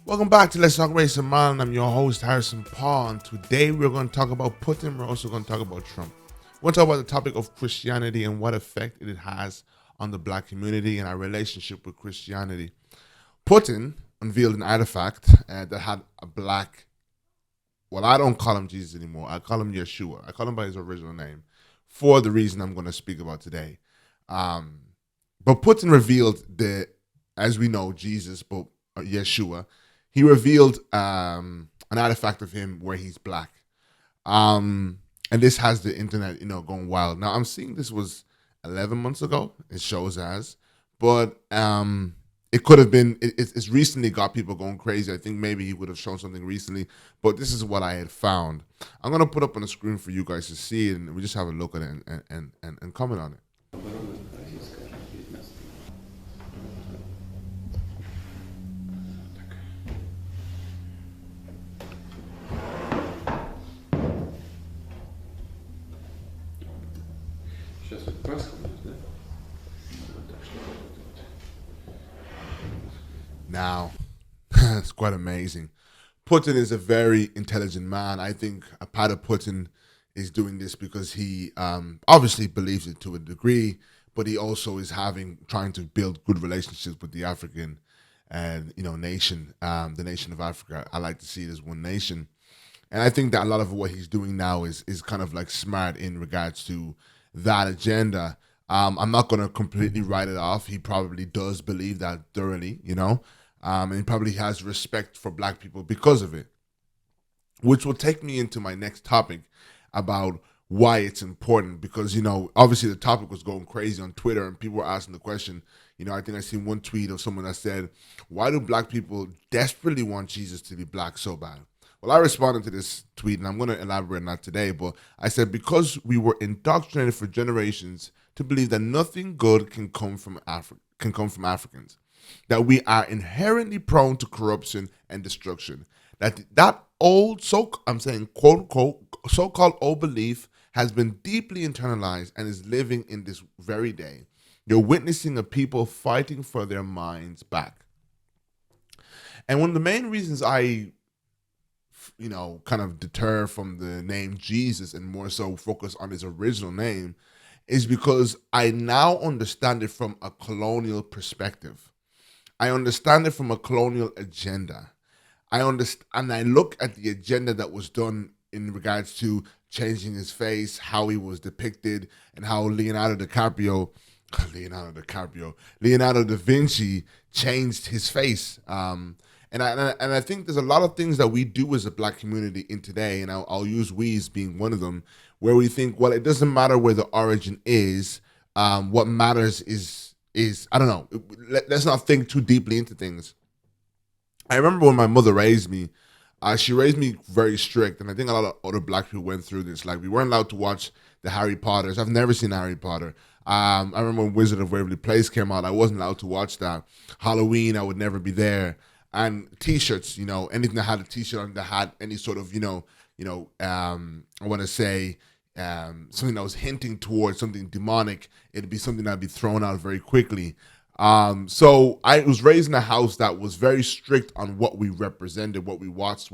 Welcome back to Let's Talk Race and Man. I'm your host, Harrison Paul, and today we're going to talk about Putin. We're also going to talk about Trump. We're going to talk about the topic of Christianity and what effect it has on the black community and our relationship with Christianity. Putin unveiled an artifact that had a black, well, I don't call him Jesus anymore. I call him Yeshua. I call him by his original name for the reason I'm going to speak about today. But Putin revealed as we know, Jesus, but Yeshua, he revealed an artifact of him where he's black. And this has the internet, going wild. Now, I'm seeing this was 11 months ago, it shows as, but it could have been, it's recently got people going crazy. I think maybe he would have shown something recently, but this is what I had found. I'm going to put up on the screen for you guys to see it, and we just have a look at it and comment on it. Now, it's quite amazing. Putin is a very intelligent man. I think a part of Putin is doing this because he obviously believes it to a degree, but he also is trying to build good relationships with the African and nation, the nation of Africa. I like to see it as one nation, and I think that a lot of what he's doing now is kind of like smart in regards to that agenda. I'm not going to completely write it off. He probably does believe that thoroughly, and he probably has respect for black people because of it, which will take me into my next topic about why it's important. Because, obviously the topic was going crazy on Twitter and people were asking the question, I think I seen one tweet of someone that said, why do black people desperately want Jesus to be black so bad? Well, I responded to this tweet, and I'm going to elaborate on that today, but I said, because we were indoctrinated for generations to believe that nothing good can come from Africans, that we are inherently prone to corruption and destruction, that old, I'm saying, quote unquote, so-called old belief has been deeply internalized and is living in this very day. You're witnessing a people fighting for their minds back. And one of the main reasons I kind of deter from the name Jesus and more so focus on his original name is because I now understand it from a colonial perspective. I understand it from a colonial agenda. I understand, and I look at the agenda that was done in regards to changing his face, how he was depicted, and how Leonardo da Vinci changed his face. And I think there's a lot of things that we do as a black community in today, and I'll use we as being one of them, where we think, well, it doesn't matter where the origin is. What matters is I don't know. Let's not think too deeply into things. I remember when my mother raised me, she raised me very strict, and I think a lot of other black people went through this. Like, we weren't allowed to watch the Harry Potters. I've never seen Harry Potter. I remember when Wizard of Waverly Place came out, I wasn't allowed to watch that. Halloween, I would never be there. And T-shirts, anything that had a T-shirt on that had any sort of, I want to say something that was hinting towards something demonic, it'd be something that'd be thrown out very quickly. So I was raised in a house that was very strict on what we represented, what we watched,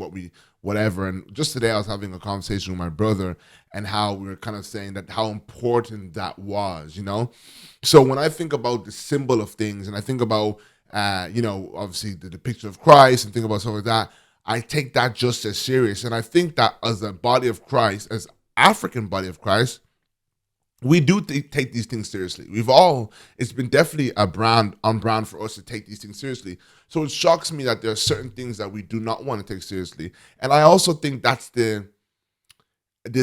whatever. And just today I was having a conversation with my brother and how we were kind of saying that how important that was, So when I think about the symbol of things and I think about obviously the depiction of Christ and think about stuff like that, I take that just as serious. And I think that as a body of Christ, as African body of Christ, we do take these things seriously. It's been definitely on brand for us to take these things seriously. So it shocks me that there are certain things that we do not want to take seriously. And I also think that's the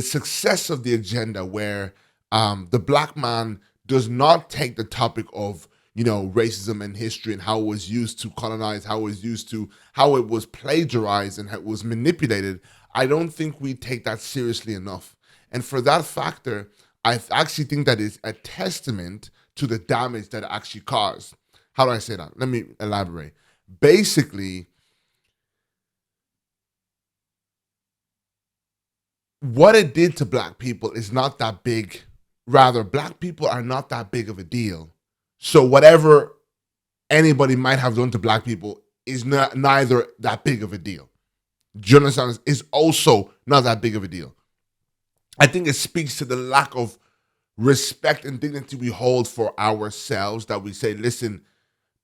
success of the agenda where the black man does not take the topic of racism and history and how it was used to colonize, how it was plagiarized and how it was manipulated. I don't think we take that seriously enough. And for that factor, I actually think that is a testament to the damage that it actually caused. How do I say that? Let me elaborate. Basically, what it did to black people is not that big. Rather, black people are not that big of a deal. So whatever anybody might have done to black people is not neither that big of a deal. Do you understand? Is also not that big of a deal. I think it speaks to the lack of respect and dignity we hold for ourselves, that we say, listen,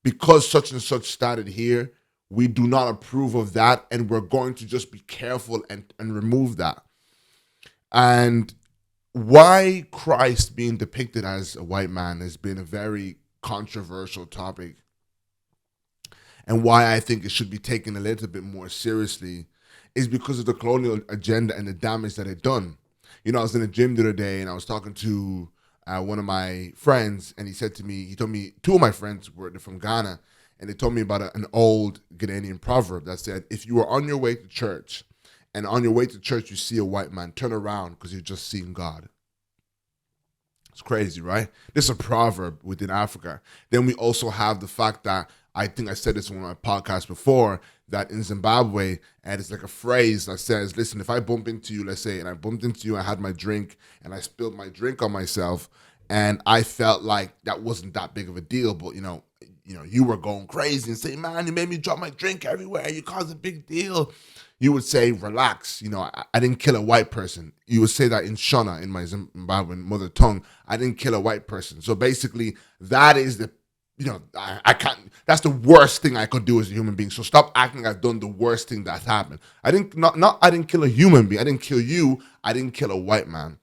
because such and such started here, we do not approve of that, and we're going to just be careful and remove that. And why Christ being depicted as a white man has been a very controversial topic, and why I think it should be taken a little bit more seriously, is because of the colonial agenda and the damage that it done. You know, I was in the gym the other day and I was talking to one of my friends, and he told me two of my friends were from Ghana, and they told me about an old Ghanaian proverb that said, if you are on your way to church, and on your way to church you see a white man, turn around because you're just seeing God. It's crazy, right? This is a proverb within Africa. Then we also have the fact that, I think I said this on my podcast before, that in Zimbabwe, and it's like a phrase that says, listen, if I bump into you, let's say, and I bumped into you, I had my drink, and I spilled my drink on myself, and I felt like that wasn't that big of a deal, but you were going crazy and saying, man, you made me drop my drink everywhere, you caused a big deal. You would say, relax, I didn't kill a white person. You would say that in Shona, in my Zimbabwean mother tongue, I didn't kill a white person. So basically, that is I can't, that's the worst thing I could do as a human being. So stop acting I've done the worst thing that's happened. I didn't kill a human being. I didn't kill you. I didn't kill a white man.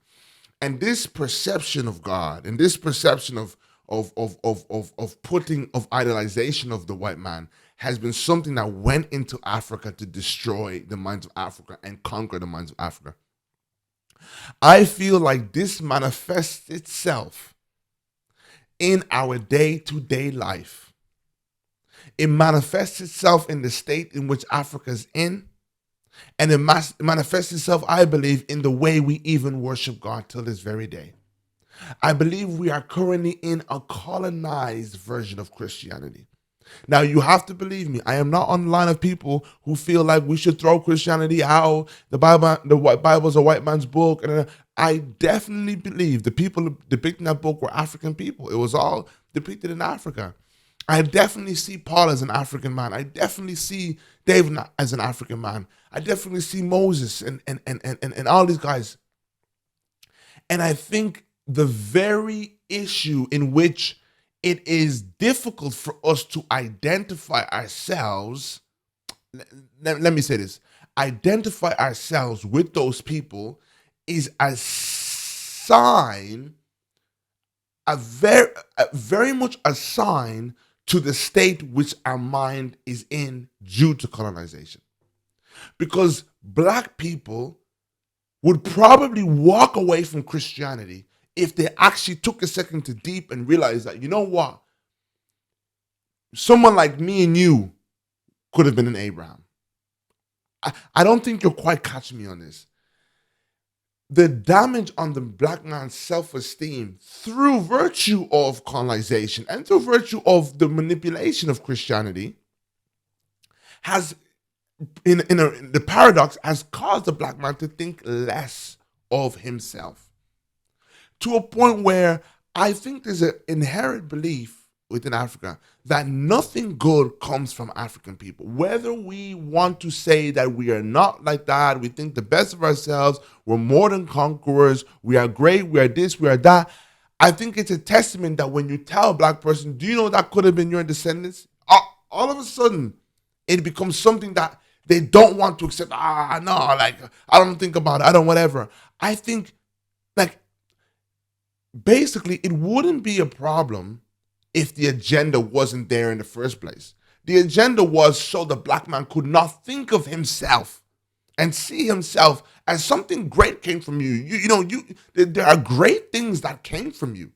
And this perception of God, and this perception of idolization of the white man, has been something that went into Africa to destroy the minds of Africa and conquer the minds of Africa. I feel like this manifests itself in our day-to-day life. It manifests itself in the state in which Africa is in, and it manifests itself, I believe, in the way we even worship God till this very day. I believe we are currently in a colonized version of Christianity. Now, you have to believe me, I am not on the line of people who feel like we should throw Christianity out, the Bible's a white man's book. And I definitely believe the people depicting that book were African people. It was all depicted in Africa. I definitely see Paul as an African man. I definitely see David as an African man. I definitely see Moses and all these guys. And I think the very issue in which it is difficult for us to identify ourselves, let me say this, identify ourselves with those people, is a sign, a very much a sign to the state which our mind is in due to colonization. Because black people would probably walk away from Christianity if they actually took a second to deep and realize that, you know what? Someone like me and you could have been an Abraham. I don't think you're quite catching me on this. The damage on the black man's self-esteem through virtue of colonization and through virtue of the manipulation of Christianity has, the paradox, has caused the black man to think less of himself, to a point where I think there's an inherent belief within Africa that nothing good comes from African people. Whether we want to say that we are not like that, we think the best of ourselves, we're more than conquerors, we are great, we are this, we are that. I think it's a testament that when you tell a black person, do you know that could have been your descendants? All of a sudden, it becomes something that they don't want to accept. No, like, I don't think about it, I don't whatever. I think, like, basically, it wouldn't be a problem if the agenda wasn't there in the first place. The agenda was so the black man could not think of himself and see himself as something great came from you. There are great things that came from you.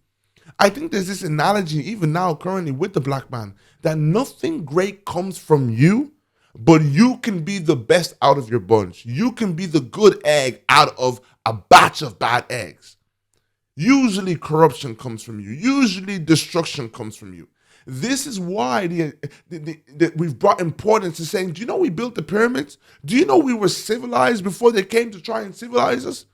I think there's this analogy even now currently with the black man that nothing great comes from you, but you can be the best out of your bunch. You can be the good egg out of a batch of bad eggs. Usually corruption comes from you. Usually destruction comes from you. This is why we've brought importance to saying, do you know we built the pyramids? Do you know we were civilized before they came to try and civilize us?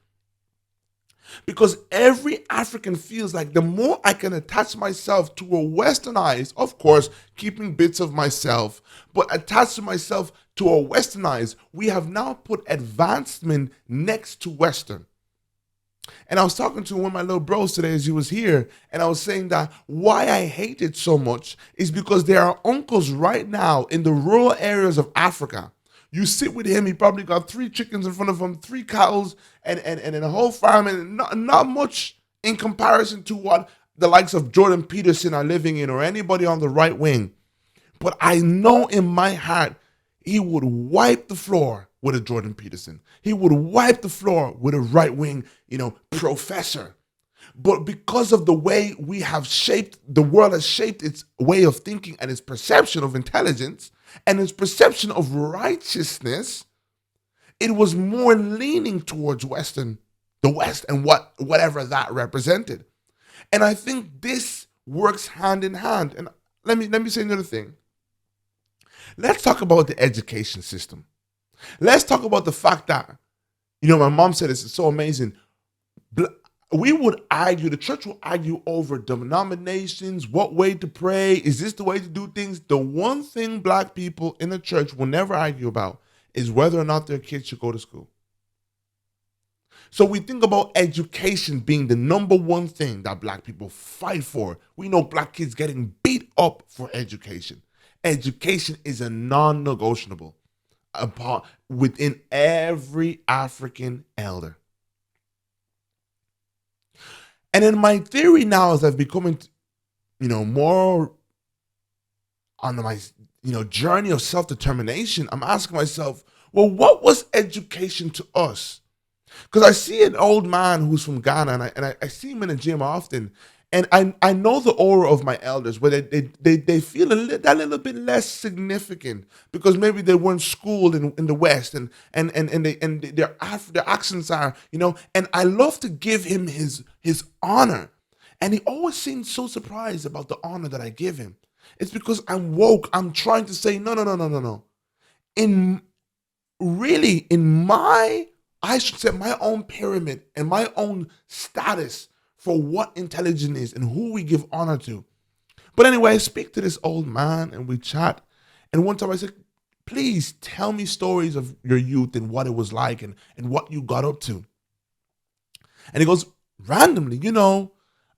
Because every African feels like the more I can attach myself to a westernized, of course, keeping bits of myself, but attach to myself to a westernized, we have now put advancement next to Western. And I was talking to one of my little bros today as he was here, and I was saying that why I hate it so much is because there are uncles right now in the rural areas of Africa. You sit with him, he probably got 3 chickens in front of him, 3 cows, and a whole farm, and not much in comparison to what the likes of Jordan Peterson are living in or anybody on the right wing. But I know in my heart, he would wipe the floor with a Jordan Peterson. He would wipe the floor with a right wing, professor. But because of the way we have shaped, the world has shaped its way of thinking and its perception of intelligence and its perception of righteousness, it was more leaning towards the West, and whatever that represented. And I think this works hand in hand. And let me say another thing. Let's talk about the education system. Let's talk about the fact that, my mom said this is so amazing. We would argue, the church will argue over denominations, what way to pray, is this the way to do things? The one thing black people in the church will never argue about is whether or not their kids should go to school. So we think about education being the number one thing that black people fight for. We know black kids getting beat up for education. Education is a non-negotiable within every African elder. And in my theory now, as I've becoming, more on my, journey of self-determination, I'm asking myself, well, what was education to us? Because I see an old man who's from Ghana, and I see him in the gym often, and I know the aura of my elders, where they feel that little bit less significant because maybe they weren't schooled in the West, and their accents are, and I love to give him his honor, and he always seems so surprised about the honor that I give him. It's because I'm woke. I'm trying to say no. I should set my own pyramid and my own status for what intelligence is and who we give honor to. But anyway, I speak to this old man and we chat. And one time I said, please tell me stories of your youth and what it was like and what you got up to. And he goes, randomly, all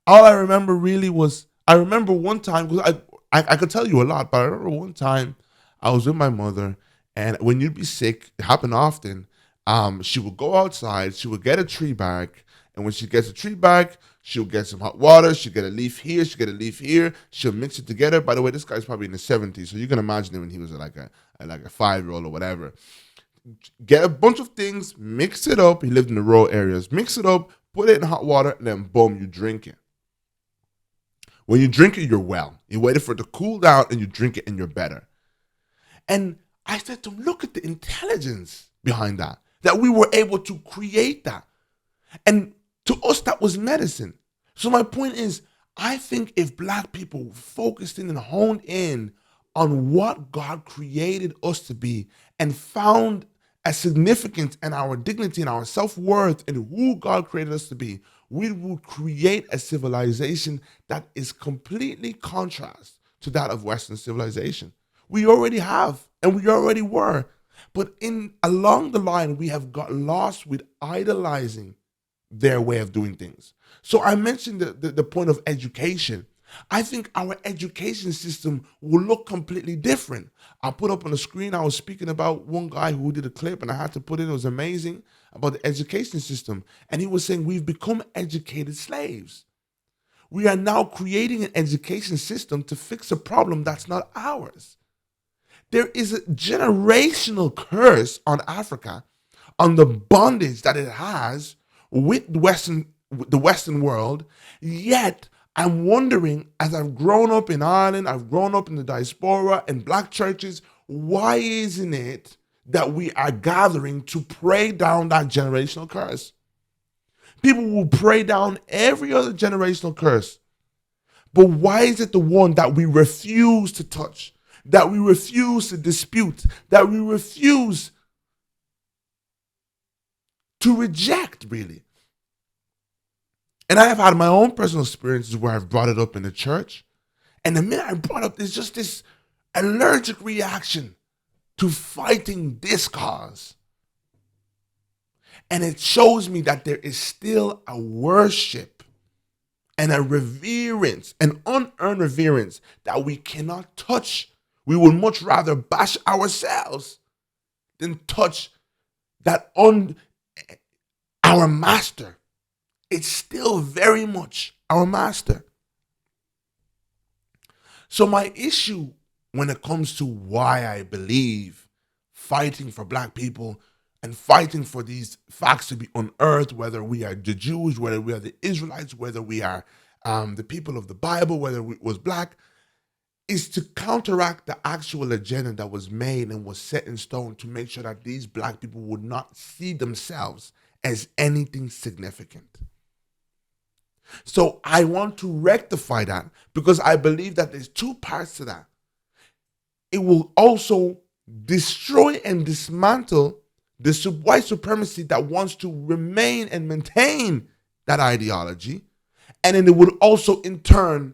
I remember really was, I remember one time, because I could tell you a lot, but I remember one time I was with my mother, and when you'd be sick, it happened often, she would go outside, she would get a tree bark, and when she gets a tree bark, she'll get some hot water, she'll get a leaf here, she'll get a leaf here, she'll mix it together. By the way, this guy's probably in the 70s, so you can imagine him when he was like a 5-year-old or whatever. Get a bunch of things, mix it up, he lived in the rural areas, mix it up, put it in hot water, and then boom, you drink it. When you drink it, you're well. You waited for it to cool down, and you drink it, and you're better. And I said to him, look at the intelligence behind that we were able to create that. And to us, that was medicine. So my point is, I think if black people focused in and honed in on what God created us to be and found a significance and our dignity and our self-worth in who God created us to be, we would create a civilization that is completely contrast to that of Western civilization. We already have, and we already were. But along the line, we have got lost with idolizing their way of doing things. So I mentioned the point of education. I think our education system will look completely different. I put up on the screen, I was speaking about one guy who did a clip, and I had to put in, it was amazing, about the education system. And he was saying we've become educated slaves. We are now creating an education system to fix a problem that's not ours. There is a generational curse on Africa, on the bondage that it has with the Western world. Yet I'm wondering, as I've grown up in Ireland, I've grown up in the diaspora and black churches, why isn't it that we are gathering to pray down that generational curse? People will pray down every other generational curse. But why is it the one that we refuse to touch, that we refuse to dispute, that we refuse to reject, really? And I have had my own personal experiences where I've brought it up in the church. And the minute I brought up, there's just this allergic reaction to fighting this cause. And it shows me that there is still a worship and a reverence, an unearned reverence that we cannot touch. We would much rather bash ourselves than touch that our master. It's still very much our master. So my issue when it comes to why I believe fighting for black people and fighting for these facts to be unearthed, whether we are the Jews, whether we are the Israelites, whether we are the people of the Bible, whether we was black, is to counteract the actual agenda that was made and was set in stone to make sure that these black people would not see themselves as anything significant. So I want to rectify that because I believe that there's two parts to that. It will also destroy and dismantle the white supremacy that wants to remain and maintain that ideology. And then it would also, in turn,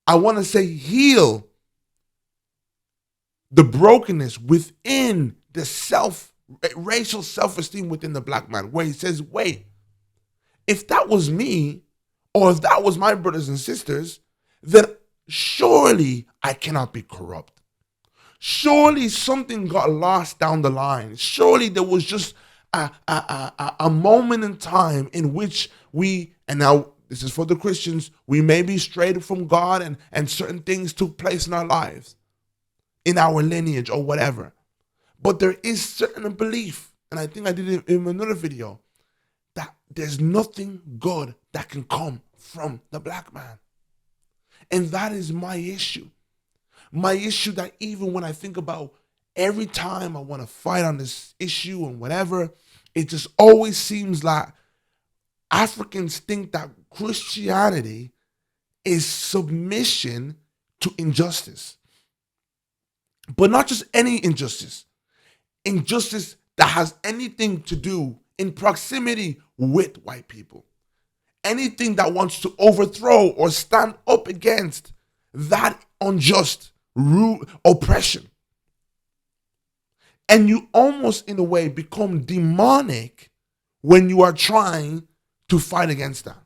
I want to say, heal the brokenness within the racial self-esteem within the black man, where he says, wait, if that was me, or if that was my brothers and sisters, then surely I cannot be corrupt. Surely something got lost down the line. Surely there was just a moment in time in which we, and now this is for the Christians, we may be strayed from God and certain things took place in our lives, in our lineage or whatever. But there is certain belief, and I think I did it in another video, that there's nothing good that can come from the black man. And that is my issue. My issue that even when I think about every time I want to fight on this issue and whatever, it just always seems like Africans think that Christianity is submission to injustice. But not just any injustice. Injustice that has anything to do in proximity with white people. Anything that wants to overthrow or stand up against that unjust oppression. And you almost, in a way, become demonic when you are trying to fight against that.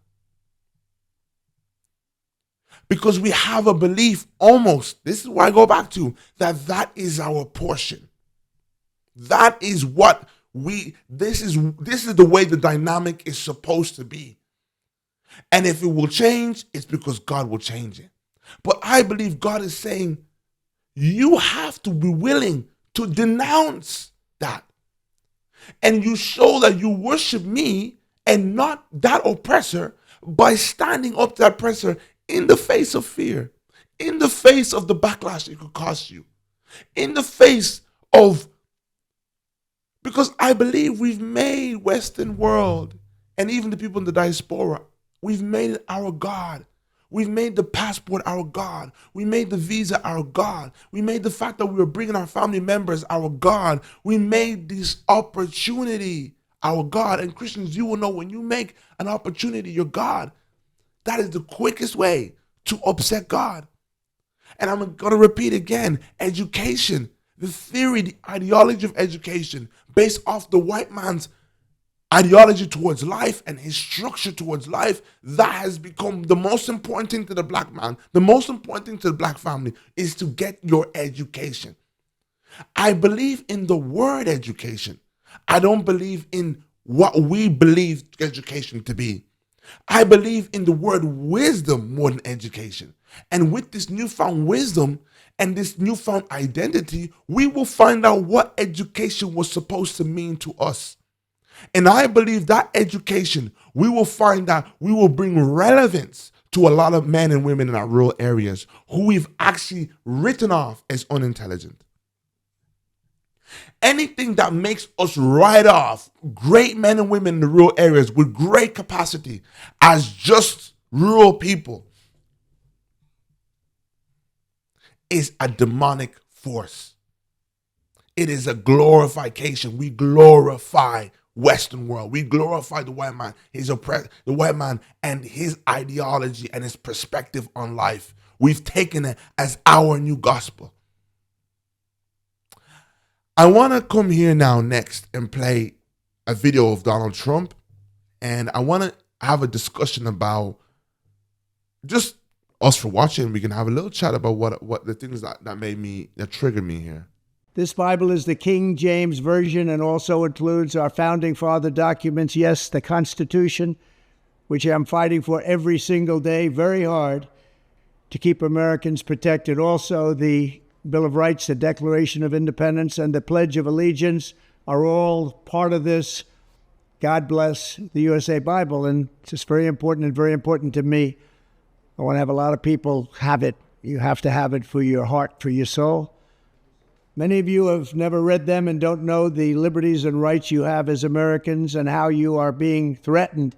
Because we have a belief almost, this is why I go back to, that is our portion. That is what this is the way the dynamic is supposed to be. And if it will change, it's because God will change it. But I believe God is saying, you have to be willing to denounce that. And you show that you worship me and not that oppressor by standing up to that oppressor in the face of fear, in the face of the backlash it could cost you, in the face of, because I believe we've made Western world and even the people in the diaspora, we've made it our God. We've made the passport our God. We made the visa our God. We made the fact that we were bringing our family members our God. We made this opportunity our God. And Christians, you will know when you make an opportunity your God, that is the quickest way to upset God. And I'm going to repeat again, education, the theory, the ideology of education based off the white man's ideology towards life and his structure towards life, that has become the most important thing to the black man. The most important thing to the black family is to get your education. I believe in the word education. I don't believe in what we believe education to be. I believe in the word wisdom more than education. And with this newfound wisdom and this newfound identity, we will find out what education was supposed to mean to us. And I believe that education, we will find that we will bring relevance to a lot of men and women in our rural areas who we've actually written off as unintelligent. Anything that makes us write off great men and women in the rural areas with great capacity as just rural people is a demonic force. It is a glorification. We glorify Western world. We glorify the white man, the white man and his ideology and his perspective on life. We've taken it as our new gospel. I want to come here now next and play a video of Donald Trump, and I want to have a discussion about just us for watching. We can have a little chat about what the things that triggered me here. This Bible is the King James Version and also includes our founding father documents. Yes, the Constitution, which I'm fighting for every single day, very hard, to keep Americans protected. Also, the Bill of Rights, the Declaration of Independence, and the Pledge of Allegiance are all part of this. God bless the USA Bible, and it's just very important and very important to me. I want to have a lot of people have it. You have to have it for your heart, for your soul. Many of you have never read them and don't know the liberties and rights you have as Americans and how you are being threatened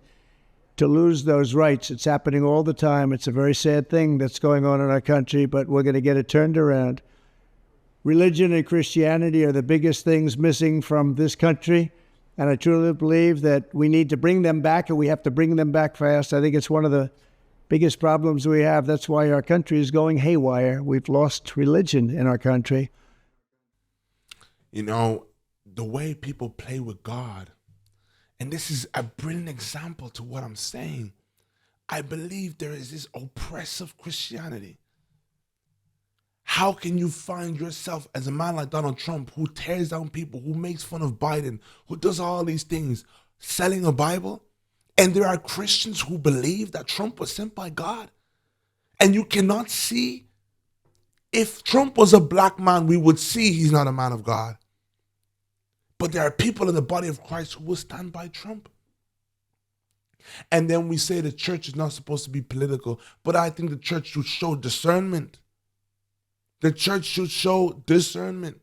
to lose those rights. It's happening all the time. It's a very sad thing that's going on in our country, but we're going to get it turned around. Religion and Christianity are the biggest things missing from this country, and I truly believe that we need to bring them back, and we have to bring them back fast. I think it's one of the biggest problems we have. That's why our country is going haywire. We've lost religion in our country. You know, the way people play with God, and this is a brilliant example to what I'm saying. I believe there is this oppressive Christianity. How can you find yourself as a man like Donald Trump, who tears down people, who makes fun of Biden, who does all these things, selling a Bible? And there are Christians who believe that Trump was sent by God. And you cannot see. If Trump was a black man, we would see he's not a man of God. But there are people in the body of Christ who will stand by Trump. And then we say the church is not supposed to be political, but I think the church should show discernment. The church should show discernment.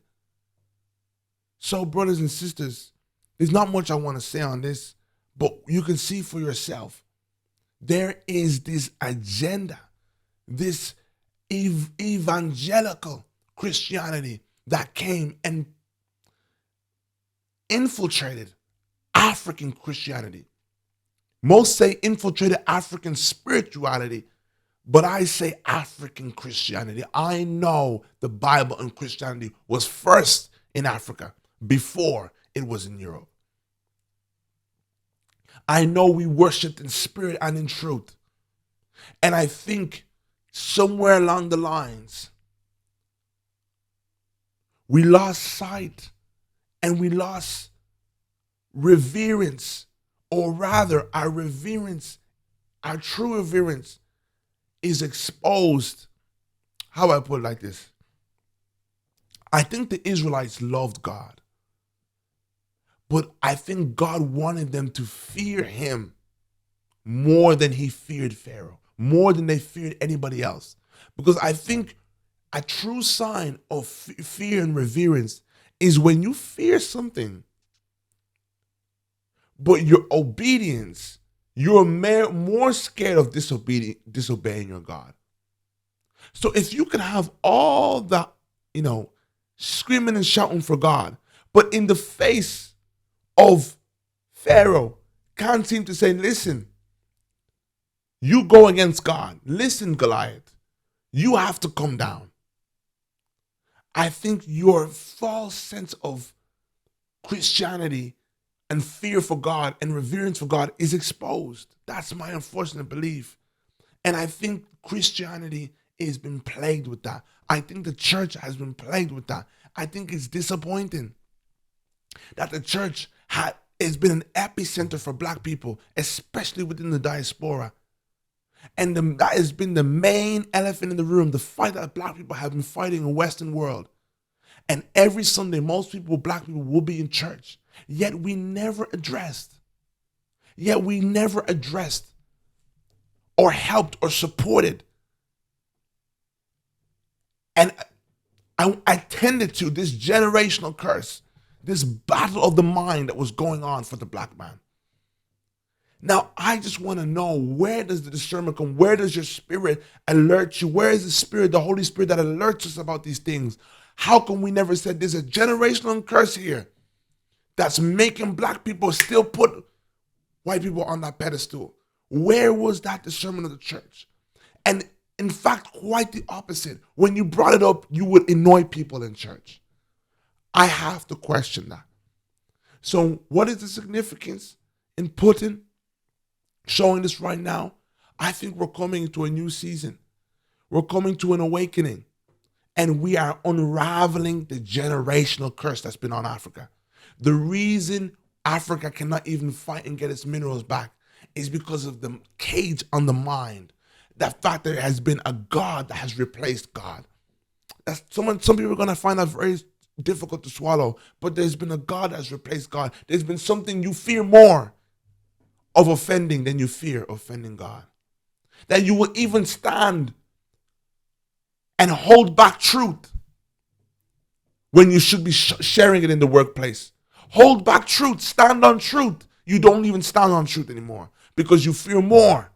So, brothers and sisters, there's not much I want to say on this, but you can see for yourself. There is this agenda, this evangelical Christianity that came and infiltrated African Christianity. Most say infiltrated African spirituality, but I say African Christianity. I know the Bible and Christianity was first in Africa before it was in Europe. I know we worshiped in spirit and in truth. And I think somewhere along the lines, we lost sight and we lost reverence, or rather our reverence, our true reverence is exposed. How do I put it like this? I think the Israelites loved God, but I think God wanted them to fear him more than he feared Pharaoh, more than they feared anybody else. Because I think a true sign of fear and reverence is when you fear something, but your obedience, you're more scared of disobeying your God. So if you can have all the, screaming and shouting for God, but in the face of Pharaoh, can't seem to say, listen, you go against God. Listen, Goliath, you have to come down. I think your false sense of Christianity and fear for God and reverence for God is exposed. That's my unfortunate belief. And I think Christianity has been plagued with that. I think the church has been plagued with that. I think it's disappointing that the church has been an epicenter for black people, especially within the diaspora. And that has been the main elephant in the room, the fight that black people have been fighting in the Western world. And every Sunday, most people, black people, will be in church. Yet we never addressed or helped or supported. And I tended to this generational curse, this battle of the mind that was going on for the black man. Now, I just want to know, where does the discernment come? Where does your spirit alert you? Where is the spirit, the Holy Spirit, that alerts us about these things? How come we never said there's a generational curse here? that's making black people still put white people on that pedestal? Where was that discernment of the church? And in fact, quite the opposite. When you brought it up, you would annoy people in church. I have to question that. So what is the significance in Putin showing this right now? I think we're coming to a new season. We're coming to an awakening. And we are unraveling the generational curse that's been on Africa. The reason Africa cannot even fight and get its minerals back is because of the cage on the mind. That fact there has been a God that has replaced God. Some people are going to find that very difficult to swallow, but there's been a God that has replaced God. There's been something you fear more of offending than you fear offending God. That you will even stand and hold back truth when you should be sharing it in the workplace. Hold back truth. Stand on truth. You don't even stand on truth anymore because you fear more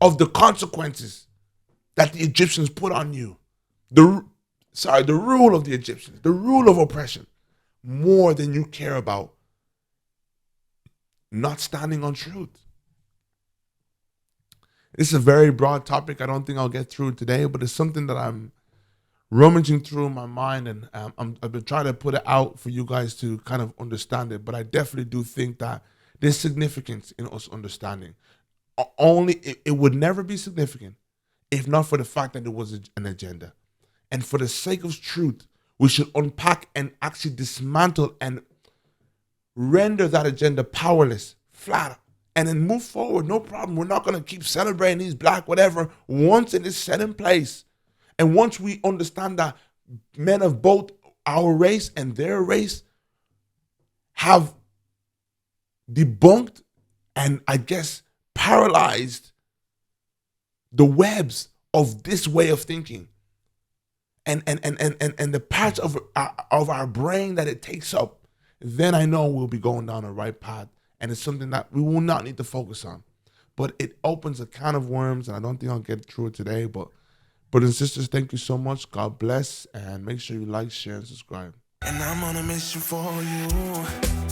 of the consequences that the Egyptians put on you. The rule of the Egyptians, the rule of oppression, more than you care about not standing on truth. This is a very broad topic. I don't think I'll get through it today, but it's something that I'm rummaging through in my mind, and I've been trying to put it out for you guys to kind of understand it. But I definitely do think that there's significance in us understanding. It would never be significant if not for the fact that there was an agenda. And for the sake of truth, we should unpack and actually dismantle and render that agenda powerless, flat, and then move forward. No problem. We're not going to keep celebrating these black whatever once it is set in place. And once we understand that men of both our race and their race have debunked and I guess paralyzed the webs of this way of thinking and the parts of our brain that it takes up, then I know we'll be going down the right path. And it's something that we will not need to focus on. But it opens a can of worms, and I don't think I'll get through it today. But brothers and sisters, thank you so much. God bless, and make sure you like, share, and subscribe. And I'm on a mission for you.